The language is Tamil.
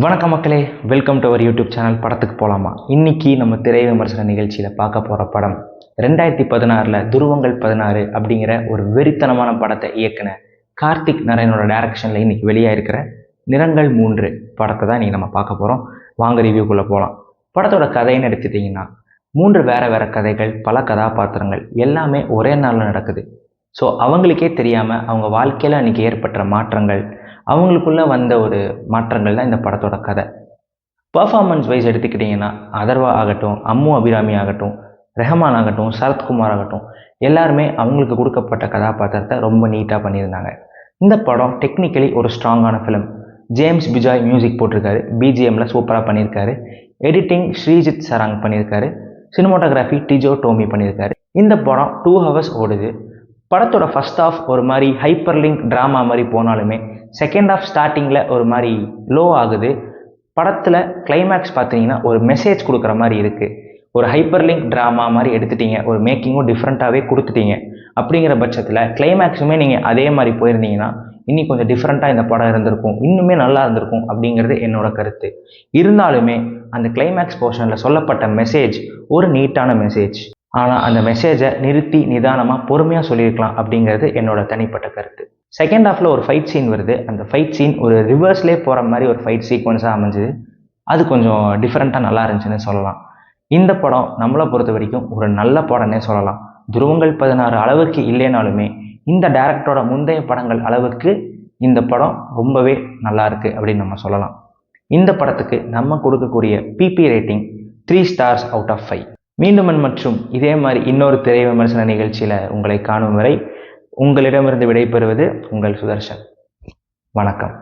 வணக்கம் மக்களே, welcome to our YouTube channel. படத்துக்கு போகலாமா? இன்னைக்கு நம்ம திரை விமர்சன நிகழ்ச்சியில் பார்க்க போகிற படம் 2016 துருவங்கள் 16 அப்படிங்கிற ஒரு வெறித்தனமான படத்தை இயக்குன கார்த்திக் நாராயணோட டைரக்ஷனில் இன்னைக்கு வெளியாயிருக்கிற நிறங்கள் 3 படத்தை தான் இன்னைக்கு நம்ம பார்க்க போகிறோம். வாங்க ரிவ்யூக்குள்ளே போகலாம். படத்தோட கதைன்னு எடுத்துட்டிங்கன்னா 3 வேறு கதைகள், பல கதாபாத்திரங்கள் எல்லாமே ஒரே நாளில் நடக்குது. ஸோ அவங்களுக்கே தெரியாமல் அவங்க வாழ்க்கையில் அன்றைக்கி ஏற்பட்ட மாற்றங்கள், அவங்களுக்குள்ளே வந்த ஒரு மாற்றங்கள் தான் இந்த படத்தோட கதை. பர்ஃபார்மன்ஸ் வைஸ் எடுத்துக்கிட்டிங்கன்னா அதர்வா ஆகட்டும், அம்மு அபிராமி ஆகட்டும், ரெஹமான் ஆகட்டும், சரத்குமார் ஆகட்டும், எல்லாருமே அவங்களுக்கு கொடுக்கப்பட்ட கதாபாத்திரத்தை ரொம்ப நீட்டாக பண்ணியிருந்தாங்க. இந்த படம் டெக்னிக்கலி ஒரு ஸ்ட்ராங்கான ஃபிலிம். ஜேம்ஸ் பிஜாய் மியூசிக் போட்டிருக்காரு, பிஜிஎம்மில் சூப்பராக பண்ணியிருக்காரு. எடிட்டிங் ஸ்ரீஜித் சராங் பண்ணியிருக்காரு. சினிமோட்டோகிராஃபி டிஜோ டோமி பண்ணியிருக்காரு. இந்த படம் 2 hours ஓடுது. படத்தோட ஃபர்ஸ்ட் ஆஃப் ஒரு மாதிரி ஹைப்பர் லிங்க் ட்ராமா மாதிரி போனாலுமே செகண்ட் ஆஃப் ஸ்டார்டிங்கில் ஒரு மாதிரி லோ ஆகுது. படத்தில் கிளைமேக்ஸ் பார்த்தீங்கன்னா ஒரு மெசேஜ் கொடுக்குற மாதிரி இருக்குது. ஒரு ஹைப்பர் லிங்க் ட்ராமா மாதிரி எடுத்துட்டீங்க, ஒரு மேக்கிங்கும் டிஃப்ரெண்ட்டாகவே கொடுத்துட்டீங்க. அப்படிங்கிற பட்சத்தில் கிளைமேக்ஸுமே நீங்கள் அதே மாதிரி போயிருந்தீங்கன்னா இன்னும் கொஞ்சம் டிஃப்ரெண்ட்டாக இந்த படம் இருந்திருக்கும், இன்னுமே நல்லா இருந்திருக்கும் அப்படிங்கிறது என்னோட கருத்து. இருந்தாலுமே அந்த கிளைமேக்ஸ் போர்ஷனில் சொல்லப்பட்ட மெசேஜ் ஒரு நீட்டான மெசேஜ். ஆனால் அந்த மெசேஜை நிறுத்தி நிதானமாக பொறுமையாக சொல்லியிருக்கலாம் அப்படிங்கிறது என்னோட தனிப்பட்ட கருத்து. செகண்ட் ஹாஃபில் ஒரு ஃபைட் சீன் வருது. அந்த ஃபைட் சீன் ஒரு ரிவர்ஸ்லேயே போகிற மாதிரி ஒரு ஃபைட் சீக்வன்ஸாக அமைஞ்சுது. அது கொஞ்சம் டிஃப்ரெண்ட்டாக நல்லா இருந்துச்சுன்னு சொல்லலாம். இந்த படம் நம்மளை பொறுத்த வரைக்கும் ஒரு நல்ல படம்னே சொல்லலாம். துருவங்கள் 16 அளவுக்கு இல்லைனாலுமே இந்த டைரக்டரோட முந்தைய படங்கள் அளவுக்கு இந்த படம் ரொம்பவே நல்லா இருக்குது அப்படின்னு நம்ம சொல்லலாம். இந்த படத்துக்கு நம்ம கொடுக்கக்கூடிய BP rating 3 stars out of 5. மீண்டும் மற்றும் இதே மாதிரி இன்னொரு திரை விமர்சன நிகழ்ச்சியில் உங்களை காணும் வரை உங்களிடமிருந்து விடைபெறுவது உங்கள் சுதர்ஷன். வணக்கம்.